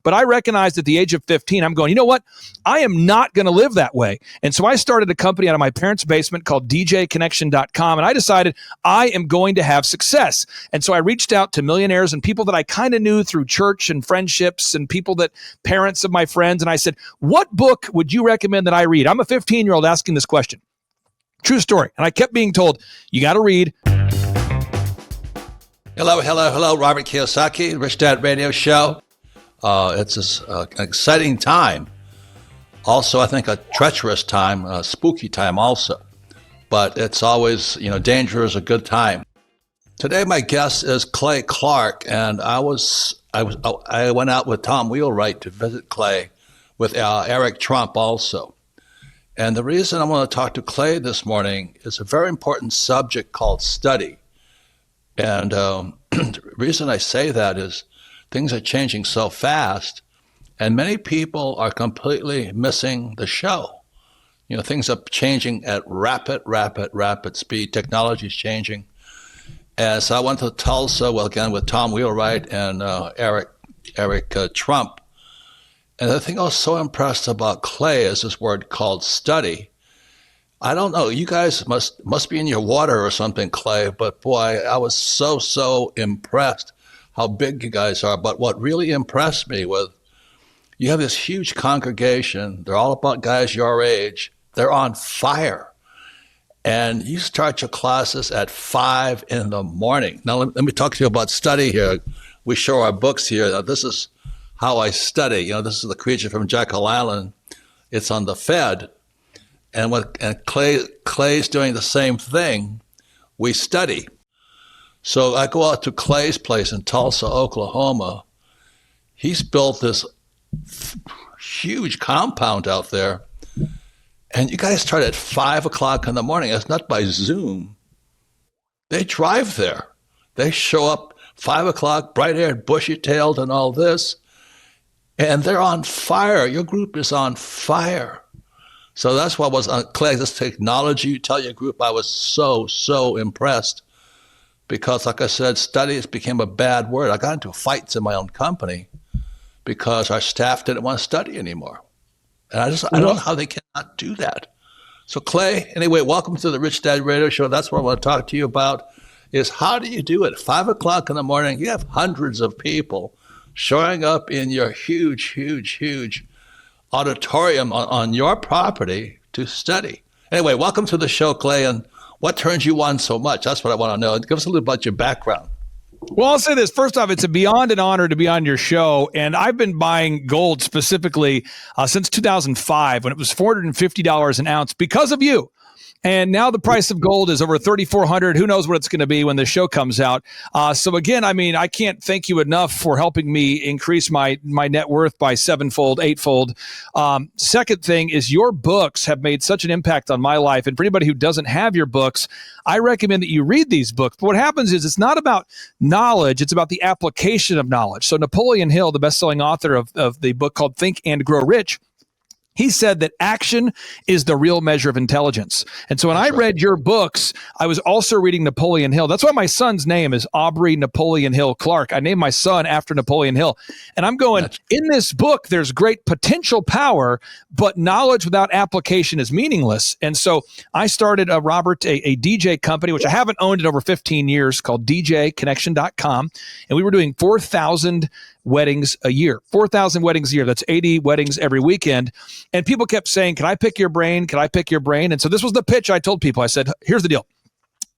But I recognized at the age of 15, I'm going, you know what? I am not going to live that way. And so I started a company out of my parents' basement called djconnection.com. And I decided I am going to have success. And so I reached out to millionaires and people that I kind of knew through church and friendships and people that parents of my friends. And I said, what book would you recommend that I read? I'm a 15-year-old asking this question. True story. And I kept being told, you got to read. Hello, Robert Kiyosaki, Rich Dad Radio Show. It's an exciting time. Also, I think a treacherous time, a spooky time also. But it's always, danger is a good time. Today, my guest is Clay Clark, and I went out with Tom Wheelwright to visit Clay with Eric Trump also. And the reason I want to talk to Clay this morning is a very important subject called study. And the reason I say that is things are changing so fast, and many people are completely missing the show. Things are changing at rapid speed. Technology is changing. And so I went to Tulsa, again, with Tom Wheelwright and Eric Trump. And the thing I was so impressed about Clay is this word called study. I don't know. You guys must be in your water or something, Clay. But boy, I was so impressed how big you guys are. But what really impressed me was you have this huge congregation. They're all about guys your age. They're on fire. And you start your classes at 5 a.m. Now, let me talk to you about study here. We show our books here. Now, this is how I study. This is the creature from Jekyll Island. It's on the Fed. And Clay's doing the same thing, we study. So I go out to Clay's place in Tulsa, Oklahoma. He's built this huge compound out there. And you guys start at 5 o'clock in the morning. It's not by Zoom. They drive there. They show up 5 o'clock, bright-haired, bushy-tailed and all this. And they're on fire. Your group is on fire. So that's what was on Clay, this technology. You tell your group I was so impressed because, like I said, studies became a bad word. I got into fights in my own company because our staff didn't want to study anymore. And I don't know how they cannot do that. So Clay, anyway, welcome to the Rich Dad Radio Show. That's what I want to talk to you about is how do you do it? 5 o'clock in the morning, you have hundreds of people showing up in your huge auditorium on your property to study. Anyway, welcome to the show, Clay, and what turns you on so much? That's what I want to know. Give us a little about your background. Well, I'll say this. First off, it's beyond an honor to be on your show, and I've been buying gold specifically since 2005 when it was $450 an ounce because of you. And now the price of gold is over $3,400. Who knows what it's going to be when the show comes out? So again, I can't thank you enough for helping me increase my net worth by 7-fold, 8-fold. Second thing is your books have made such an impact on my life. And for anybody who doesn't have your books, I recommend that you read these books. But what happens is it's not about knowledge. It's about the application of knowledge. So Napoleon Hill, the best-selling author of the book called Think and Grow Rich, he said that action is the real measure of intelligence. And so when I read your books, I was also reading Napoleon Hill. That's why my son's name is Aubrey Napoleon Hill Clark. I named my son after Napoleon Hill. And I'm going, in this book, there's great potential power, but knowledge without application is meaningless. And so I started, Robert, a DJ company, which I haven't owned in over 15 years, called djconnection.com. And we were doing 4,000 weddings a year, 4,000 weddings a year. That's 80 weddings every weekend. And people kept saying, can I pick your brain? Can I pick your brain? And so this was the pitch I told people. I said, here's the deal.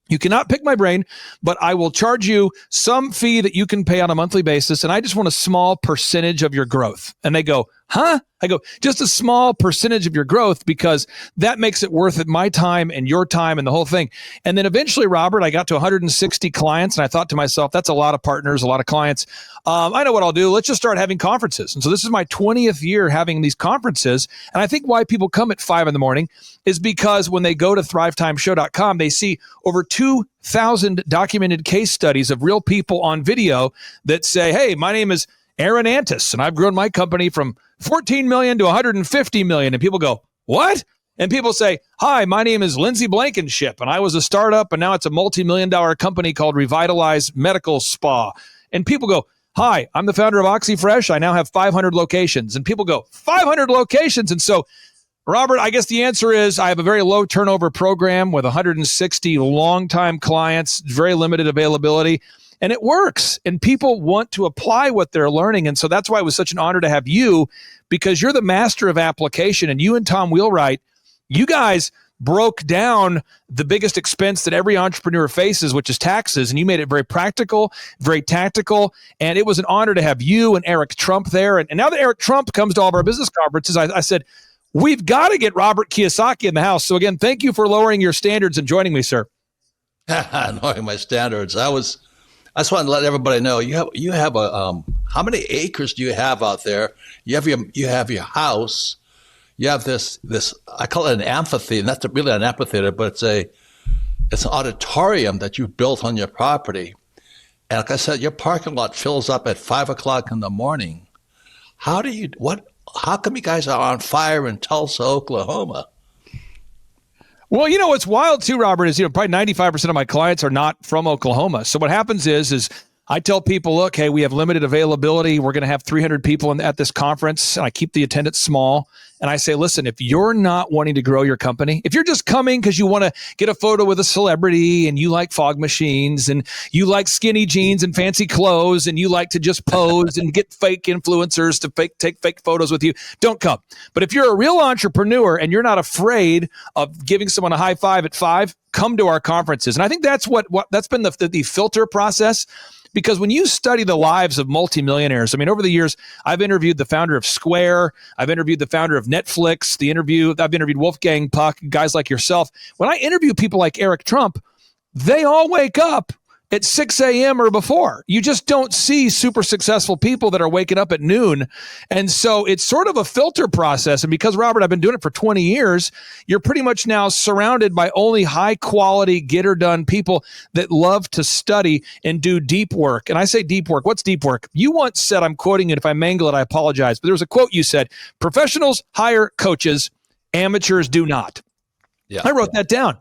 You cannot pick my brain, but I will charge you some fee that you can pay on a monthly basis. And I just want a small percentage of your growth. And they go, huh? I go, just a small percentage of your growth because that makes it worth it, my time and your time and the whole thing. And then eventually, Robert, I got to 160 clients and I thought to myself, that's a lot of partners, a lot of clients. I know what I'll do. Let's just start having conferences. And so this is my 20th year having these conferences. And I think why people come at 5 a.m. is because when they go to thrivetimeshow.com, they see over 2,000 documented case studies of real people on video that say, hey, my name is Aaron Antis, and I've grown my company from 14 million to 150 million. And people go, what? And people say, hi, my name is Lindsay Blankenship, and I was a startup, and now it's a multi-million-dollar company called Revitalize Medical Spa. And people go, Hi, I'm the founder of OxyFresh. I now have 500 locations. And people go, 500 locations? And so, Robert, I guess the answer is I have a very low turnover program with 160 longtime clients, very limited availability, and it works. And people want to apply what they're learning. And so that's why it was such an honor to have you, because you're the master of application. And you and Tom Wheelwright, you guys broke down the biggest expense that every entrepreneur faces, which is taxes. And you made it very practical, very tactical. And it was an honor to have you and Eric Trump there. And now that Eric Trump comes to all of our business conferences, I said, we've got to get Robert Kiyosaki in the house. So again, thank you for lowering your standards and joining me, sir. Lowering my standards. I just want to let everybody know you have a how many acres do you have out there? You have your house. You have this I call it an amphitheater. Not really an amphitheater, but it's an auditorium that you built on your property. And like I said, your parking lot fills up at 5 o'clock in the morning. How come you guys are on fire in Tulsa, Oklahoma? Well, what's wild too, Robert, is probably 95% of my clients are not from Oklahoma. So what happens is I tell people, look, hey, we have limited availability. We're going to have 300 people at this conference, and I keep the attendance small. And I say, listen, if you're not wanting to grow your company, if you're just coming because you want to get a photo with a celebrity and you like fog machines and you like skinny jeans and fancy clothes and you like to just pose and get fake influencers to take fake photos with you, don't come. But if you're a real entrepreneur and you're not afraid of giving someone a high five at 5, come to our conferences. And I think that's what that's been the filter process. Because when you study the lives of multimillionaires, I mean, over the years, I've interviewed the founder of Square, I've interviewed the founder of Netflix, I've interviewed Wolfgang Puck, guys like yourself. When I interview people like Eric Trump, they all wake up at 6 a.m. or before. You just don't see super successful people that are waking up at noon. And so it's sort of a filter process. And because, Robert, I've been doing it for 20 years, you're pretty much now surrounded by only high quality, get her done people that love to study and do deep work. And I say deep work. What's deep work? You once said, I'm quoting it. If I mangle it, I apologize. But there was a quote you said, professionals hire coaches, amateurs do not. Yeah. I wrote that down.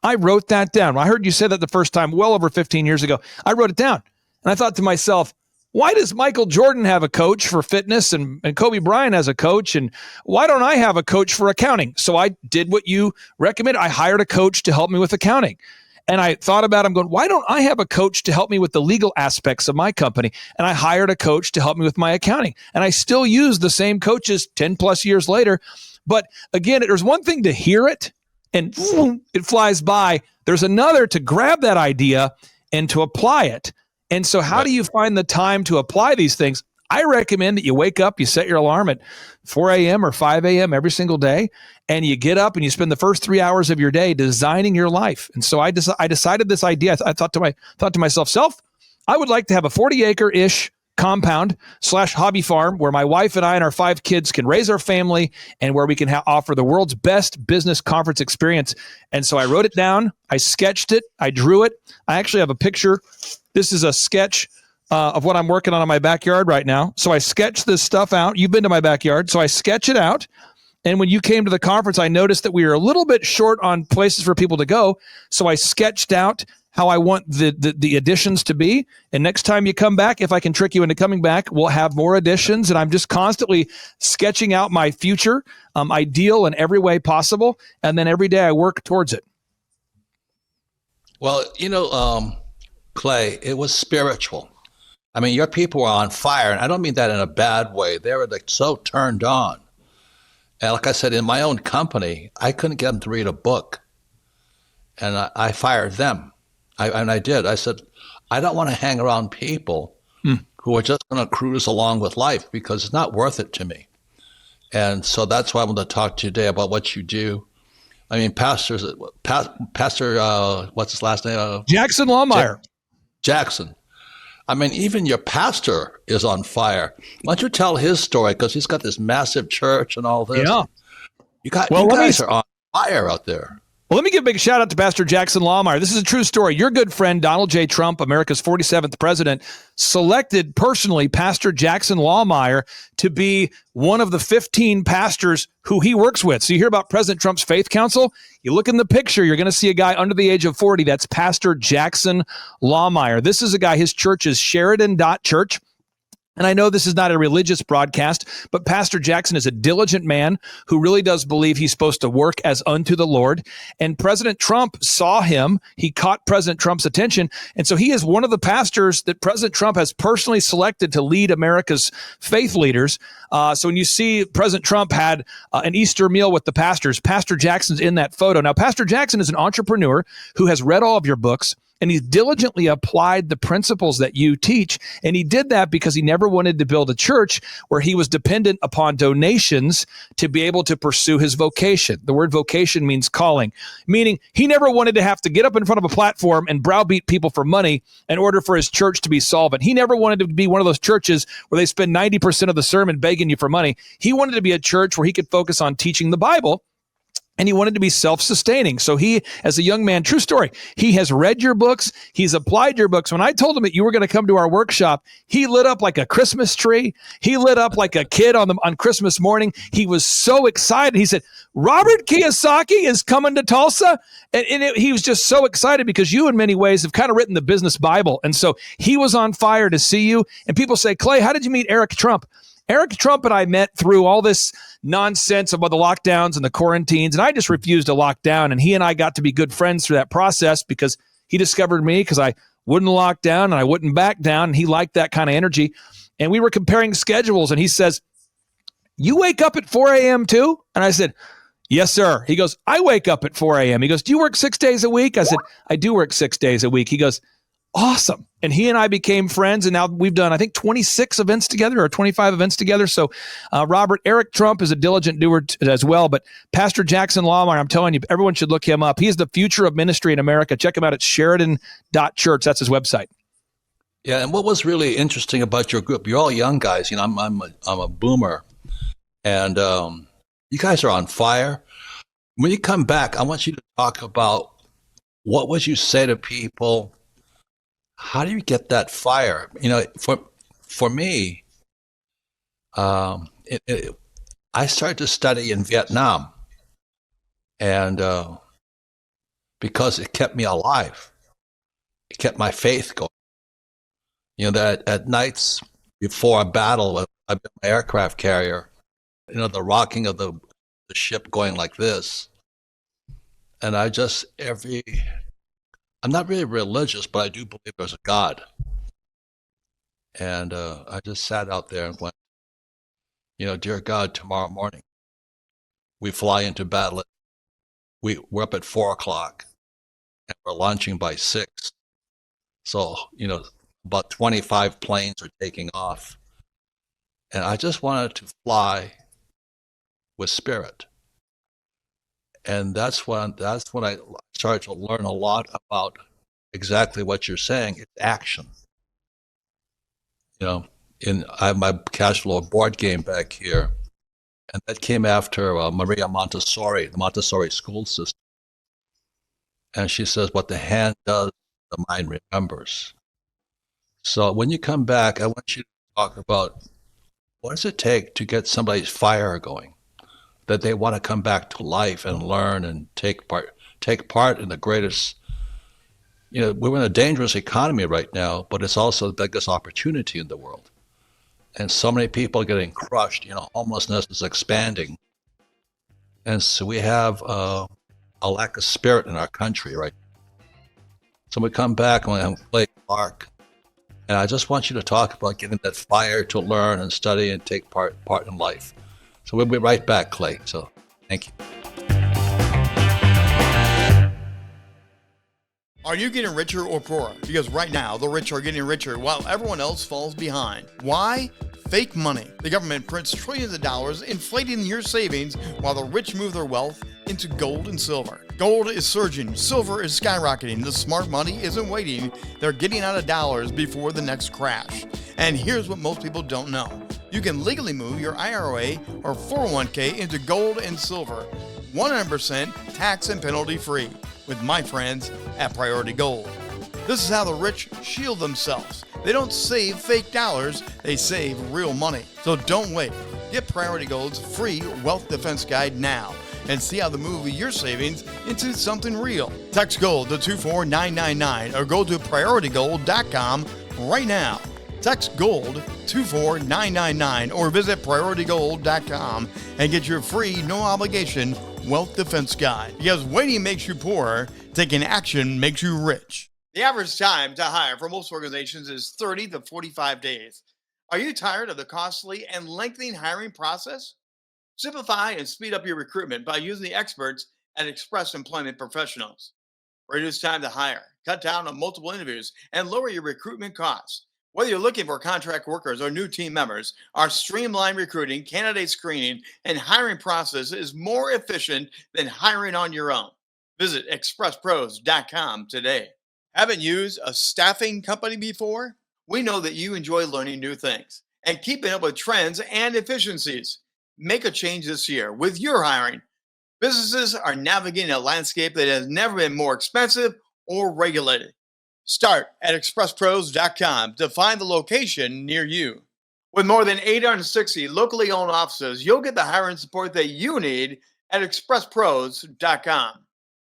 I wrote that down. I heard you say that the first time well over 15 years ago. I wrote it down. And I thought to myself, why does Michael Jordan have a coach for fitness and Kobe Bryant has a coach? And why don't I have a coach for accounting? So I did what you recommended. I hired a coach to help me with accounting. And I thought about it. I'm going, why don't I have a coach to help me with the legal aspects of my company? And I hired a coach to help me with my accounting. And I still use the same coaches 10 plus years later. But again, there's one thing to hear it and it flies by. There's another to grab that idea and to apply it. And so how do you find the time to apply these things? I recommend that you wake up, you set your alarm at 4 a.m. or 5 a.m. every single day, and you get up and you spend the first 3 hours of your day designing your life. And so I decided this idea. I thought to myself, I would like to have a 40-acre-ish compound / hobby farm where my wife and I and our 5 kids can raise our family and where we can offer the world's best business conference experience. And so I wrote it down. I sketched it. I drew it. I actually have a picture. This is a sketch of what I'm working on in my backyard right now. So I sketched this stuff out. You've been to my backyard. So I sketch it out. And when you came to the conference, I noticed that we were a little bit short on places for people to go. So I sketched out how I want the additions to be. And next time you come back, if I can trick you into coming back, we'll have more additions. And I'm just constantly sketching out my future, ideal in every way possible. And then every day I work towards it. Well, Clay, it was spiritual. I mean, your people were on fire. And I don't mean that in a bad way. They were like so turned on. And like I said, in my own company, I couldn't get them to read a book. And I fired them. I did. I said, I don't want to hang around people who are just going to cruise along with life because it's not worth it to me. And so that's why I want to talk to you today about what you do. I mean, Pastor, what's his last name? Jackson Lawmeyer. Jackson. I mean, even your pastor is on fire. Why don't you tell his story? Because he's got this massive church and all this. Yeah. You guys are on fire out there. Well, let me give a big shout out to Pastor Jackson Lawmeyer. This is a true story. Your good friend, Donald J. Trump, America's 47th president, selected personally Pastor Jackson Lawmeyer to be one of the 15 pastors who he works with. So you hear about President Trump's Faith Council. You look in the picture, you're going to see a guy under the age of 40. That's Pastor Jackson Lawmeyer. This is a guy, his church is Sheridan.Church. And I know this is not a religious broadcast, but Pastor Jackson is a diligent man who really does believe he's supposed to work as unto the Lord. And President Trump saw him. He caught President Trump's attention. And so he is one of the pastors that President Trump has personally selected to lead America's faith leaders. So when you see President Trump had an Easter meal with the pastors, Pastor Jackson's in that photo. Now, Pastor Jackson is an entrepreneur who has read all of your books, and he's diligently applied the principles that you teach. And he did that because he never wanted to build a church where he was dependent upon donations to be able to pursue his vocation. The word vocation means calling, meaning he never wanted to have to get up in front of a platform and browbeat people for money in order for his church to be solvent. He never wanted to be one of those churches where they spend 90% of the sermon begging you for money. He wanted to be a church where he could focus on teaching the Bible. And he wanted to be self-sustaining. So he, as a young man, true story, he has read your books. He's applied your books. When I told him that you were going to come to our workshop, he lit up like a Christmas tree. He lit up like a kid on Christmas morning. He was so excited. He said, Robert Kiyosaki is coming to Tulsa. He was just so excited because you, in many ways, have kind of written the business Bible. And so he was on fire to see you. And people say, Clay, how did you meet Eric Trump? Eric Trump and I met through all this nonsense about the lockdowns and the quarantines, and I just refused to lock down. And he and I got to be good friends through that process because he discovered me because I wouldn't lock down and I wouldn't back down, and he liked that kind of energy. And we were comparing schedules, and he says, you wake up at 4 a.m. too? And I said, yes, sir. He goes, I wake up at 4 a.m. He goes, do you work 6 days a week? I said, I do work 6 days a week. He goes, awesome. And he and I became friends, and now we've done, I think, 26 events together or 25 events together. So, Robert, Eric Trump is a diligent doer as well, but Pastor Jackson Lawmeyer, I'm telling you, everyone should look him up. He is the future of ministry in America. Check him out at Sheridan.church. That's his website. Yeah, and what was really interesting about your group, you're all young guys. You know, I'm a boomer, and you guys are on fire. When you come back, I want you to talk about what would you say to people. How do you get that fire? You know, for me, I started to study in Vietnam, and because it kept me alive, it kept my faith going. You know, that at nights before a battle, I've been my aircraft carrier. You know, the rocking of the ship going like this, and I'm not really religious, but I do believe there's a God. And I just sat out there and went, you know, dear God, tomorrow morning, we fly into battle. We're up at 4 o'clock, and we're launching by 6. So, you know, about 25 planes are taking off. And I just wanted to fly with spirit. And that's when I started to learn a lot about exactly what you're saying. It's action. You know, I have my cash flow board game back here, and that came after Maria Montessori, the Montessori school system. And she says, what the hand does, the mind remembers. So when you come back, I want you to talk about what does it take to get somebody's fire going, that they want to come back to life and learn and take part in the greatest. You know, we're in a dangerous economy right now, but it's also the biggest opportunity in the world. And so many people are getting crushed. You know, homelessness is expanding. And so we have a lack of spirit in our country right now. So we come back and we play Clark. And I just want you to talk about getting that fire to learn and study and take part in life. So we'll be right back, Clay. So thank you. Are you getting richer or poorer? Because right now, the rich are getting richer while everyone else falls behind. Why? Fake money. The government prints trillions of dollars, inflating your savings while the rich move their wealth into gold and silver. Gold is surging, silver is skyrocketing, the smart money isn't waiting, they're getting out of dollars before the next crash. And here's what most people don't know. You can legally move your IRA or 401k into gold and silver, 100% tax and penalty free, with my friends at Priority Gold. This is how the rich shield themselves. They don't save fake dollars, they save real money. So don't wait. Get Priority Gold's free Wealth Defense Guide now and see how to move your savings into something real. Text GOLD to 24999 or go to PriorityGold.com right now. Text GOLD to 44999 or visit PriorityGold.com and get your free, no obligation wealth defense guide. Because waiting makes you poorer, taking action makes you rich. The average time to hire for most organizations is 30 to 45 days. Are you tired of the costly and lengthening hiring process? Simplify and speed up your recruitment by using the experts at Express Employment Professionals. Reduce time to hire, cut down on multiple interviews, and lower your recruitment costs. Whether you're looking for contract workers or new team members, our streamlined recruiting, candidate screening, and hiring process is more efficient than hiring on your own. Visit expresspros.com today. Haven't used a staffing company before? We know that you enjoy learning new things and keeping up with trends and efficiencies. Make a change this year with your hiring. Businesses are navigating a landscape that has never been more expensive or regulated. Start at expresspros.com to find the location near you. With more than 860 locally owned offices, you'll get the hiring support that you need at expresspros.com.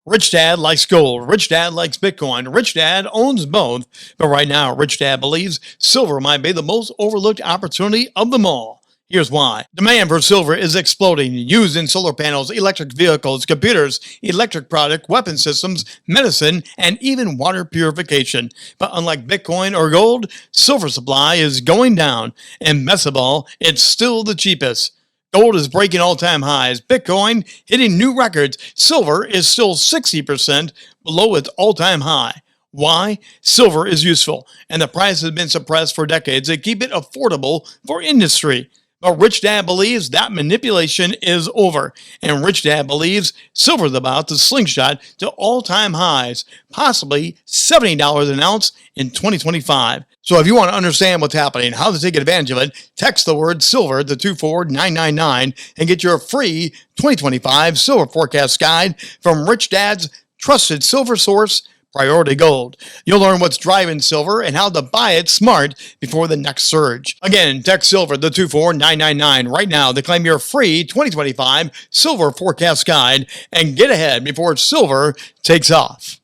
Rich Dad likes gold. Rich Dad likes Bitcoin. Rich Dad owns both. But right now, Rich Dad believes silver might be the most overlooked opportunity of them all. Here's why. Demand for silver is exploding, used in solar panels, electric vehicles, computers, electric product, weapon systems, medicine, and even water purification. But unlike Bitcoin or gold, silver supply is going down. And best of all, it's still the cheapest. Gold is breaking all-time highs. Bitcoin hitting new records. Silver is still 60% below its all-time high. Why? Silver is useful, and the price has been suppressed for decades to keep it affordable for industry. But Rich Dad believes that manipulation is over, and Rich Dad believes silver is about to slingshot to all-time highs, possibly $70 an ounce in 2025. So if you want to understand what's happening and how to take advantage of it, text the word silver to 24999 and get your free 2025 silver forecast guide from Rich Dad's trusted silver source, Priority Gold. You'll learn what's driving silver and how to buy it smart before the next surge. Again, text silver to 24999 right now to claim your free 2025 silver forecast guide and get ahead before silver takes off.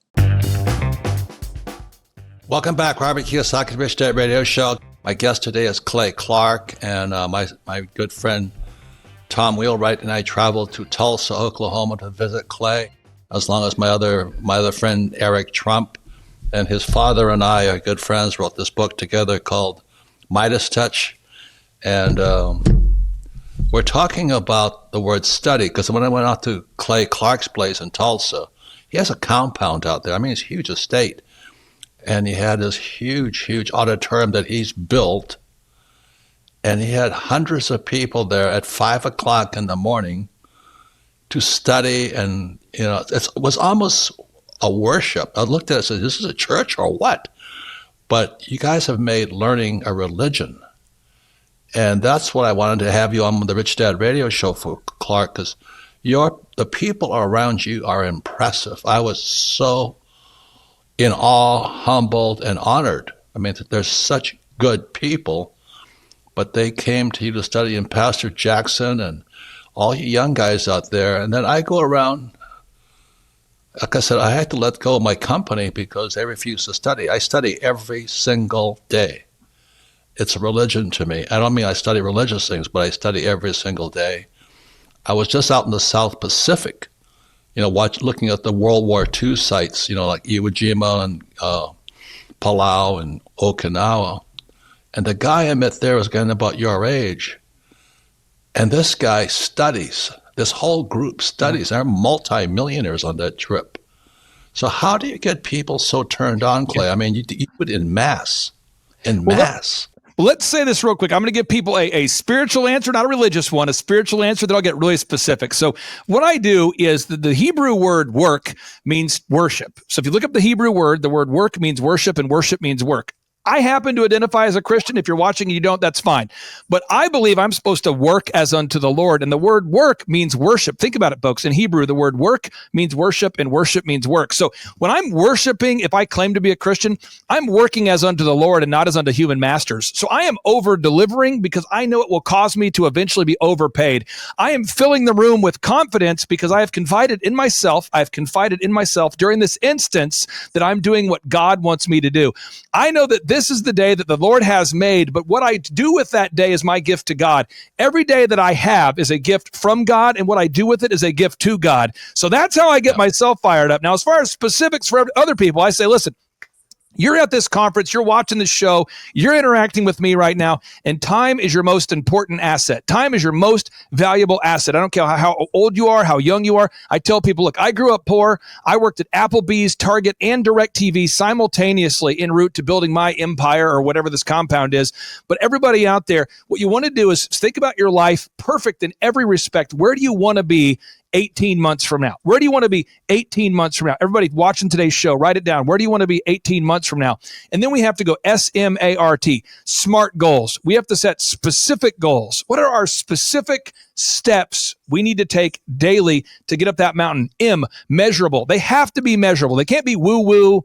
Welcome back, Robert Kiyosaki, Rich Dad Radio Show. My guest today is Clay Clark, and my good friend Tom Wheelwright and I traveled to Tulsa, Oklahoma to visit Clay, as long as my other friend Eric Trump and his father and I are good friends, wrote this book together called Midas Touch. And we're talking about the word study, because when I went out to Clay Clark's place in Tulsa, he has a compound out there. I mean, it's a huge estate. And he had this huge auditorium that he's built. And he had hundreds of people there at 5 o'clock in the morning to study. And, you know, it was almost a worship. I looked at it and said, this is a church or what? But you guys have made learning a religion. And that's what I wanted to have you on the Rich Dad Radio Show for, Clark, because the people around you are impressive. I was so in awe, humbled, and honored. I mean, there's such good people, but they came to you to study, and Pastor Jackson and all you young guys out there. And then I go around, like I said, I had to let go of my company because they refuse to study. I study every single day. It's a religion to me. I don't mean I study religious things, but I study every single day. I was just out in the South Pacific, you know, looking at the World War II sites, you know, like Iwo Jima and Palau and Okinawa. And the guy I met there was getting about your age. And this guy studies. This whole group studies. They're multi-millionaires on that trip. So how do you get people so turned on, Clay? I mean, you do it in mass. Well, let's say this real quick. I'm going to give people a spiritual answer, not a religious one, a spiritual answer that I'll get really specific. So what I do is the Hebrew word work means worship. So if you look up the Hebrew word, the word work means worship, and worship means work. I happen to identify as a Christian. If you're watching and you don't, that's fine. But I believe I'm supposed to work as unto the Lord. And the word work means worship. Think about it, folks. In Hebrew, the word work means worship, and worship means work. So when I'm worshiping, if I claim to be a Christian, I'm working as unto the Lord and not as unto human masters. So I am over-delivering because I know it will cause me to eventually be overpaid. I am filling the room with confidence because I have confided in myself. I've confided in myself during this instance that I'm doing what God wants me to do. I know that this is the day that the Lord has made, but what I do with that day is my gift to God. Every day that I have is a gift from God, and what I do with it is a gift to God. So that's how I get myself fired up. Now, as far as specifics for other people, I say, listen, you're at this conference, you're watching this show, you're interacting with me right now, and time is your most important asset. Time is your most valuable asset. I don't care how old you are, how young you are. I tell people, look, I grew up poor. I worked at Applebee's, Target, and DirecTV simultaneously en route to building my empire or whatever this compound is. But everybody out there, what you want to do is think about your life perfect in every respect. Where do you want to be 18 months from now? Where do you want to be 18 months from now? Everybody watching today's show, write it down. Where do you want to be 18 months from now? And then we have to go SMART, SMART goals. We have to set specific goals. What are our specific steps we need to take daily to get up that mountain? Measurable. They have to be measurable. They can't be woo-woo.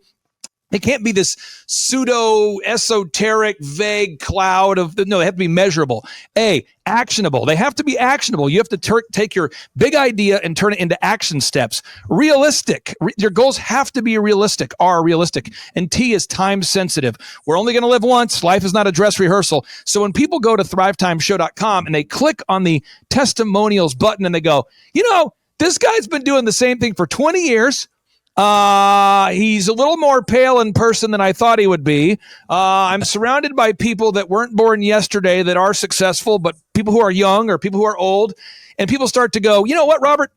It can't be this pseudo esoteric, vague cloud of, no, they have to be measurable. Actionable. They have to be actionable. You have to take your big idea and turn it into action steps. Realistic. Your goals have to be realistic, are realistic. And T is time sensitive. We're only going to live once. Life is not a dress rehearsal. So when people go to thrivetimeshow.com and they click on the testimonials button and they go, this guy's been doing the same thing for 20 years. He's a little more pale in person than I thought he would be. I'm surrounded by people that weren't born yesterday that are successful, but people who are young or people who are old. And people start to go, you know what, Robert?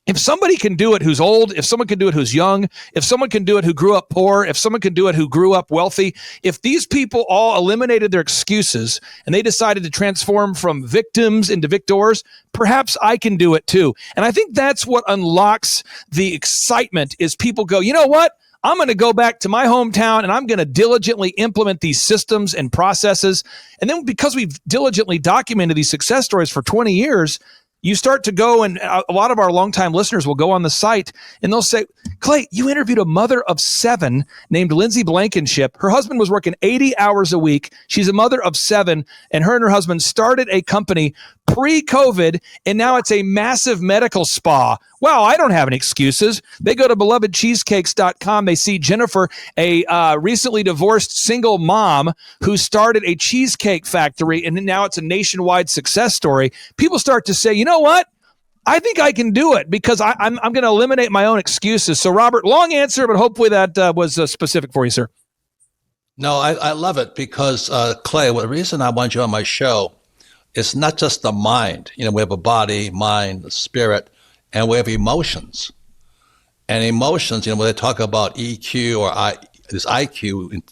If somebody can do it who's old, if someone can do it who's young, if someone can do it who grew up poor, if someone can do it who grew up wealthy, if these people all eliminated their excuses and they decided to transform from victims into victors, perhaps I can do it too. And I think that's what unlocks the excitement is people go, you know what? I'm going to go back to my hometown and I'm going to diligently implement these systems and processes. And then because we've diligently documented these success stories for 20 years, you start to go, and a lot of our longtime listeners will go on the site and they'll say, Clay, you interviewed a mother of 7 named Lindsay Blankenship. Her husband was working 80 hours a week. She's a mother of 7, and her husband started a company pre-COVID, and now it's a massive medical spa. Wow, I don't have any excuses. They go to belovedcheesecakes.com. They see Jennifer, a recently divorced single mom who started a cheesecake factory, and now it's a nationwide success story. People start to say, you know what? I think I can do it because I'm going to eliminate my own excuses. So, Robert, long answer, but hopefully that was specific for you, sir. No, I love it because, Clay, the reason I want you on my show is not just the mind. We have a body, mind, spirit, and we have emotions. And emotions, when they talk about EQ or this IQ,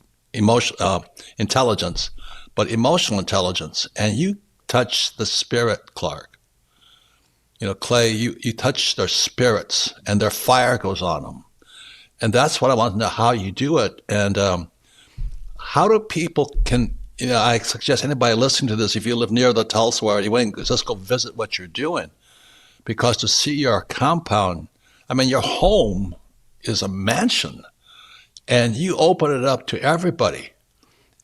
intelligence, but emotional intelligence. And you touch the spirit, Clark. Clay, you touch their spirits and their fire goes on them. And that's what I want to know, how you do it. And how do people I suggest anybody listening to this, if you live near the Tulsa area, just go visit what you're doing. Because to see your compound, your home is a mansion. And you open it up to everybody.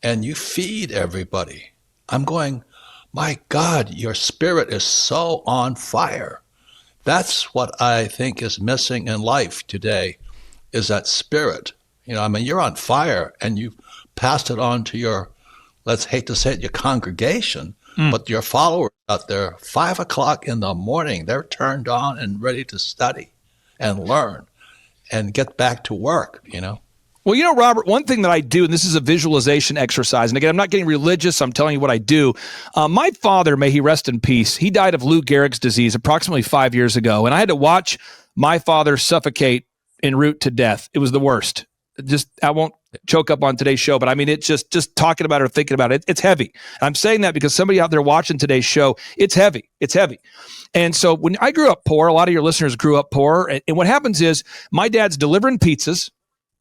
And you feed everybody. I'm going, my God, your spirit is so on fire. That's what I think is missing in life today, is that spirit. You're on fire and you've passed it on to your, let's hate to say it, your congregation, but your followers out there, 5 o'clock in the morning, they're turned on and ready to study and learn and get back to work, Well, Robert, one thing that I do, and this is a visualization exercise, and again, I'm not getting religious, I'm telling you what I do. My father, may he rest in peace, he died of Lou Gehrig's disease approximately 5 years ago, and I had to watch my father suffocate en route to death. It was the worst. I won't choke up on today's show, but it's just talking about it or thinking about it, it's heavy. I'm saying that because somebody out there watching today's show, it's heavy. It's heavy. And so when I grew up poor, a lot of your listeners grew up poor, and what happens is my dad's delivering pizzas.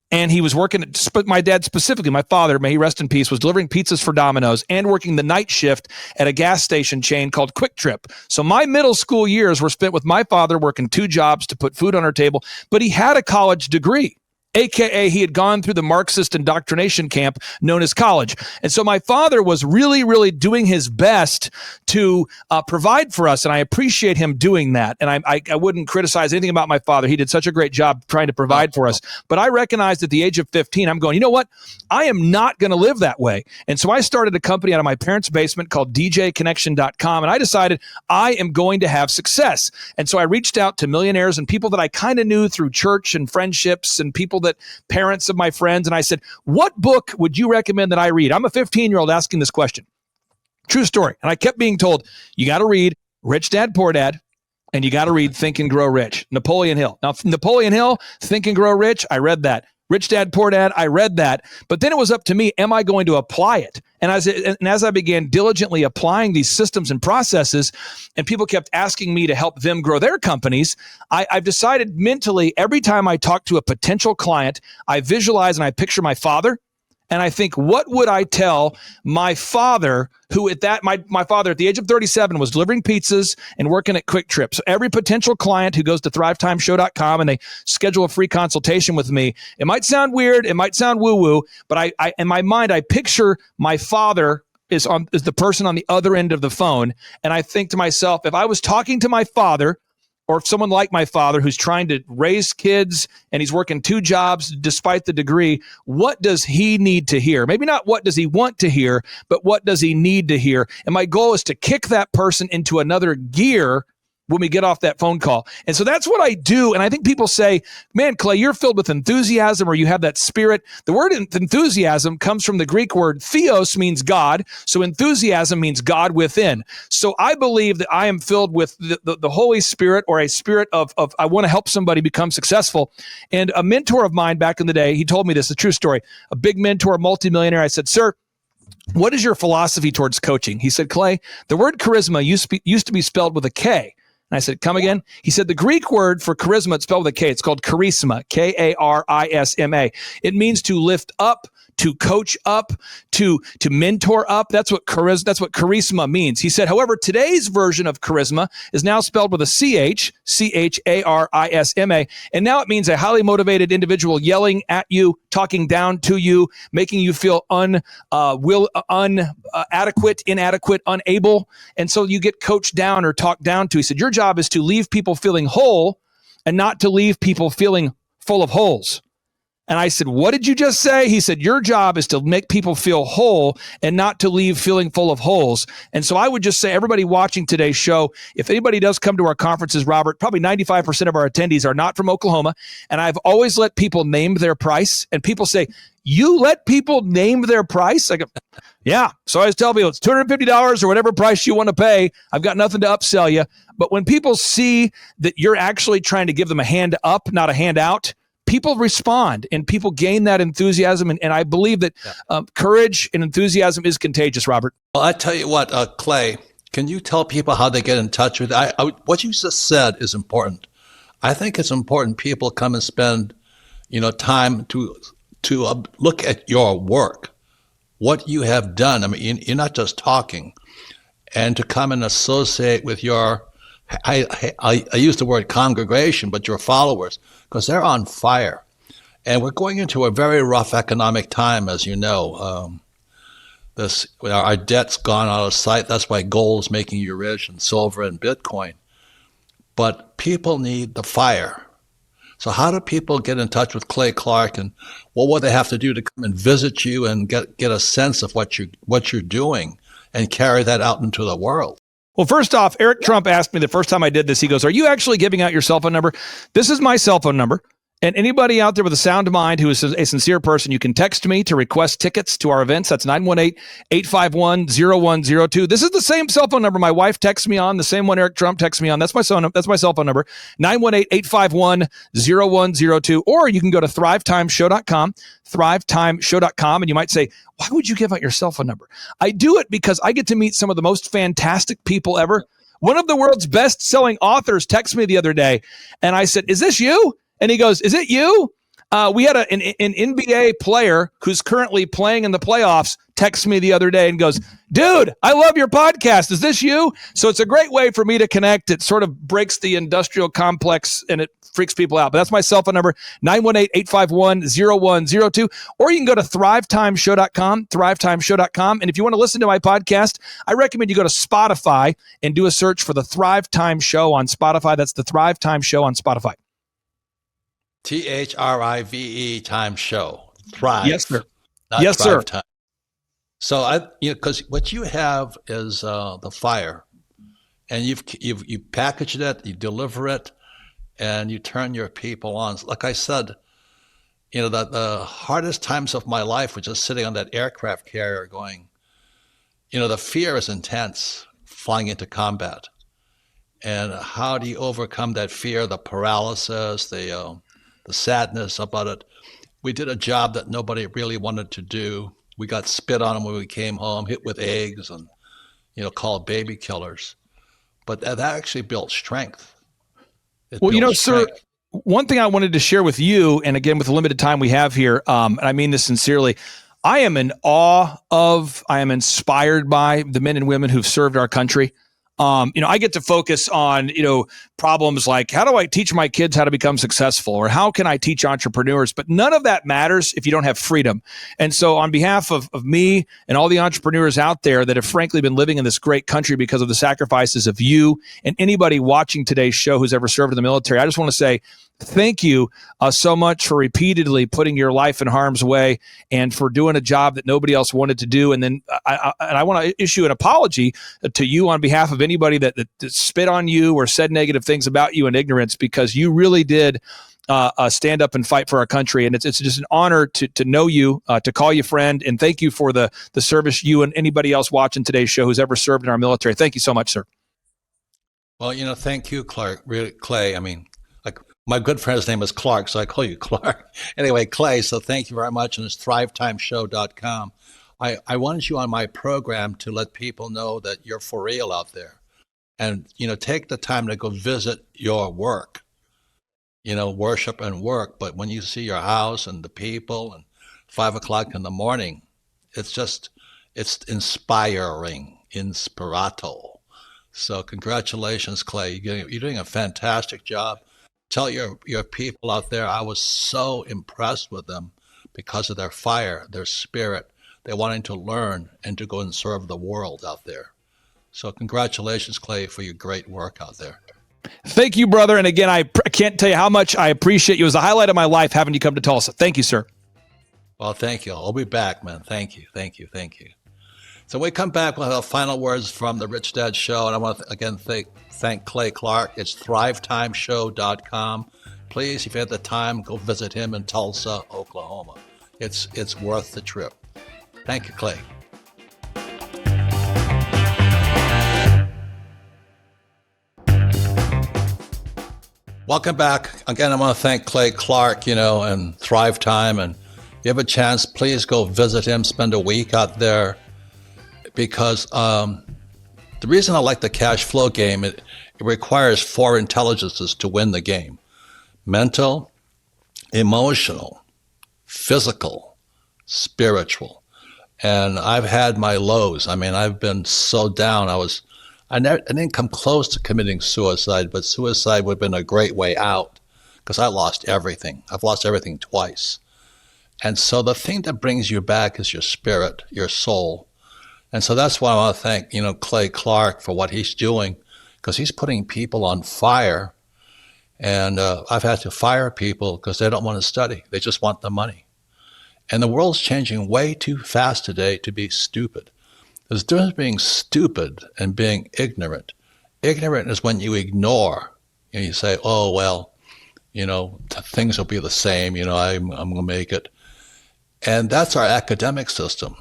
And he was working, my dad specifically, my father, may he rest in peace, was delivering pizzas for Domino's and working the night shift at a gas station chain called Quick Trip. So my middle school years were spent with my father working 2 jobs to put food on our table, but he had a college degree. AKA he had gone through the Marxist indoctrination camp known as college. And so my father was really, really doing his best to provide for us. And I appreciate him doing that. And I wouldn't criticize anything about my father. He did such a great job trying to provide for us. But I recognized at the age of 15, I'm going, you know what? I am not going to live that way. And so I started a company out of my parents' basement called DJconnection.com. And I decided I am going to have success. And so I reached out to millionaires and people that I kind of knew through church and friendships and people that parents of my friends. And I said, what book would you recommend that I read? I'm a 15-year-old asking this question. True story. And I kept being told, you got to read Rich Dad, Poor Dad, and you got to read Think and Grow Rich, Napoleon Hill. Now, Napoleon Hill, Think and Grow Rich, I read that. Rich Dad, Poor Dad, I read that. But then it was up to me, am I going to apply it? And as I began diligently applying these systems and processes, and people kept asking me to help them grow their companies, I've decided mentally, every time I talk to a potential client, I visualize and I picture my father. And I think, what would I tell my father, who my father at the age of 37 was delivering pizzas and working at Quick Trip. So every potential client who goes to thrivetimeshow.com and they schedule a free consultation with me, it might sound weird, it might sound woo-woo, but I in my mind, I picture my father is the person on the other end of the phone. And I think to myself, if I was talking to my father, or if someone like my father who's trying to raise kids and he's working 2 jobs despite the degree, what does he need to hear? Maybe not what does he want to hear, but what does he need to hear? And my goal is to kick that person into another gear when we get off that phone call. And so that's what I do. And I think people say, man, Clay, you're filled with enthusiasm, or you have that spirit. The word enthusiasm comes from the Greek word theos, means God. So enthusiasm means God within. So I believe that I am filled with the Holy Spirit, or a spirit of I want to help somebody become successful. And a mentor of mine back in the day, he told me this, a true story, a big mentor, multimillionaire. I said, sir, what is your philosophy towards coaching? He said, Clay, the word charisma used to be spelled with a K. And I said, come again? He said, the Greek word for charisma, it's spelled with a K. It's called charisma, K-A-R-I-S-M-A. It means to lift up, to coach up, to mentor up. That's what charisma means. He said, however, today's version of charisma is now spelled with a C-H, C-H-A-R-I-S-M-A. And now it means a highly motivated individual yelling at you, talking down to you, making you feel inadequate, unable. And so you get coached down or talked down to. He said, your job is to leave people feeling whole and not to leave people feeling full of holes. And I said, what did you just say? He said, your job is to make people feel whole and not to leave feeling full of holes. And so I would just say, everybody watching today's show, if anybody does come to our conferences, Robert, probably 95% of our attendees are not from Oklahoma. And I've always let people name their price. And people say, you let people name their price? I go, yeah. So I always tell people it's $250 or whatever price you want to pay. I've got nothing to upsell you. But when people see that you're actually trying to give them a hand up, not a hand out, people respond and people gain that enthusiasm. And I believe that courage and enthusiasm is contagious, Robert. Well, I tell you what, Clay, can you tell people how they get in touch with you? What you just said is important. I think it's important people come and spend, time to look at your work, what you have done. I mean, you're not just talking, and to come and associate with your, I use the word congregation, but your followers, because they're on fire. And we're going into a very rough economic time, as you know. Our debt's gone out of sight. That's why gold is making you rich, and silver and Bitcoin. But people need the fire. So how do people get in touch with Clay Clark, and what will they have to do to come and visit you and get a sense of what you're doing and carry that out into the world? Well, first off, Eric Trump asked me the first time I did this, he goes, are you actually giving out your cell phone number? This is my cell phone number. And anybody out there with a sound mind who is a sincere person, you can text me to request tickets to our events. That's 918-851-0102. This is the same cell phone number my wife texts me on, the same one Eric Trump texts me on. That's my cell phone number, 918-851-0102. Or you can go to thrivetimeshow.com, thrivetimeshow.com, and you might say, why would you give out your cell phone number? I do it because I get to meet some of the most fantastic people ever. One of the world's best-selling authors texted me the other day, and I said, is this you? And he goes, is it you? We had an NBA player who's currently playing in the playoffs texts me the other day and goes, dude, I love your podcast. Is this you? So it's a great way for me to connect. It sort of breaks the industrial complex and it freaks people out. But that's my cell phone number, 918-851-0102. Or you can go to thrivetimeshow.com, thrivetimeshow.com. And if you want to listen to my podcast, I recommend you go to Spotify and do a search for the Thrive Time Show on Spotify. That's the Thrive Time Show on Spotify. THRIVE Time Show. Thrive. Yes, sir. Not yes, Thrive sir. Time. So because what you have is the fire, and you packaged it, you deliver it, and you turn your people on. Like I said, the hardest times of my life were just sitting on that aircraft carrier going, the fear is intense flying into combat. And how do you overcome that fear, the paralysis, the sadness about it? We did a job that nobody really wanted to do. We got spit on when we came home, hit with eggs and, called baby killers. But that actually built strength. Sir, one thing I wanted to share with you, and again, with the limited time we have here, and I mean this sincerely, I am in awe of, I am inspired by the men and women who've served our country. I get to focus on, problems like how do I teach my kids how to become successful, or how can I teach entrepreneurs? But none of that matters if you don't have freedom. And so on behalf of me and all the entrepreneurs out there that have frankly been living in this great country because of the sacrifices of you and anybody watching today's show who's ever served in the military, I just want to say, thank you so much for repeatedly putting your life in harm's way and for doing a job that nobody else wanted to do. And then I want to issue an apology to you on behalf of anybody that spit on you or said negative things about you in ignorance, because you really did stand up and fight for our country. And it's just an honor to know you, to call you friend. And thank you for the service you and anybody else watching today's show who's ever served in our military. Thank you so much, sir. Well, thank you, Clark. Really, Clay. I mean, my good friend's name is Clark, so I call you Clark. Anyway, Clay, so thank you very much. And it's thrivetimeshow.com. I wanted you on my program to let people know that you're for real out there. And, take the time to go visit your work, worship and work. But when you see your house and the people and 5 o'clock in the morning, it's inspiring, inspirato. So congratulations, Clay. You're doing a fantastic job. Tell your people out there, I was so impressed with them because of their fire, their spirit. They're wanting to learn and to go and serve the world out there. So congratulations, Clay, for your great work out there. Thank you, brother. And again, I can't tell you how much I appreciate you. It was a highlight of my life having you come to Tulsa. Thank you, sir. Well, thank you. I'll be back, man. Thank you. So we come back, we'll have final words from the Rich Dad Show. And I want to, again, thank Clay Clark. It's thrivetimeshow.com. Please, if you have the time, go visit him in Tulsa, Oklahoma. It's worth the trip. Thank you, Clay. Welcome back. Again, I want to thank Clay Clark, and Thrive Time. And if you have a chance, please go visit him, spend a week out there. Because the reason I like the cash flow game, it requires 4 intelligences to win the game: mental, emotional, physical, spiritual. And I've had my lows. I mean, I've been so down. I didn't come close to committing suicide, but suicide would have been a great way out because I lost everything. I've lost everything twice. And so the thing that brings you back is your spirit, your soul. And so that's why I want to thank, Clay Clark for what he's doing, because he's putting people on fire. And I've had to fire people because they don't want to study. They just want the money. And the world's changing way too fast today to be stupid. There's a difference between being stupid and being ignorant. Ignorant is when you ignore. You say, oh, well, things will be the same. I'm going to make it. And that's our academic system.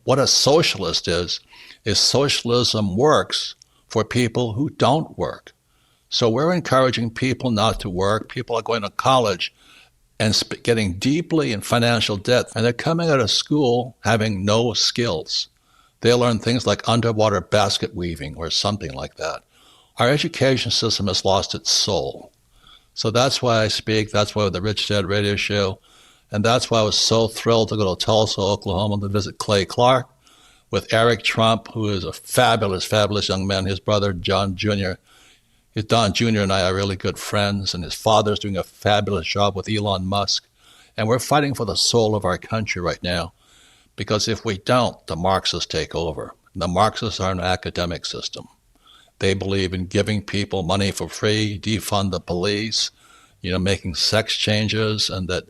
What a socialist is socialism works for people who don't work. So we're encouraging people not to work. People are going to college and getting deeply in financial debt, and they're coming out of school having no skills. They learn things like underwater basket weaving or something like that. Our education system has lost its soul. So that's why I speak. That's why the Rich Dad Radio Show And that's why I was so thrilled to go to Tulsa, Oklahoma to visit Clay Clark with Eric Trump, who is a fabulous, fabulous young man. His brother, John Jr., Don Jr. and I are really good friends, and his father's doing a fabulous job with Elon Musk. And we're fighting for the soul of our country right now, because if we don't, the Marxists take over. The Marxists are an academic system. They believe in giving people money for free, defund the police, making sex changes, and that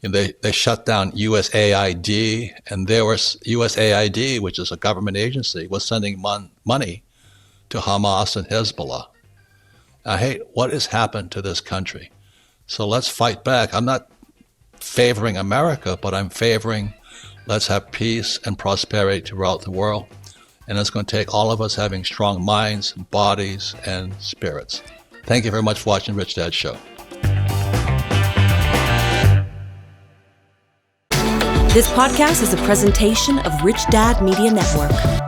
they shut down USAID, and there was USAID, which is a government agency, was sending money to Hamas and Hezbollah. I hate what has happened to this country. So let's fight back. I'm not favoring America, but I'm favoring let's have peace and prosperity throughout the world. And it's going to take all of us having strong minds, bodies, and spirits. Thank you very much for watching Rich Dad Show. This podcast is a presentation of Rich Dad Media Network.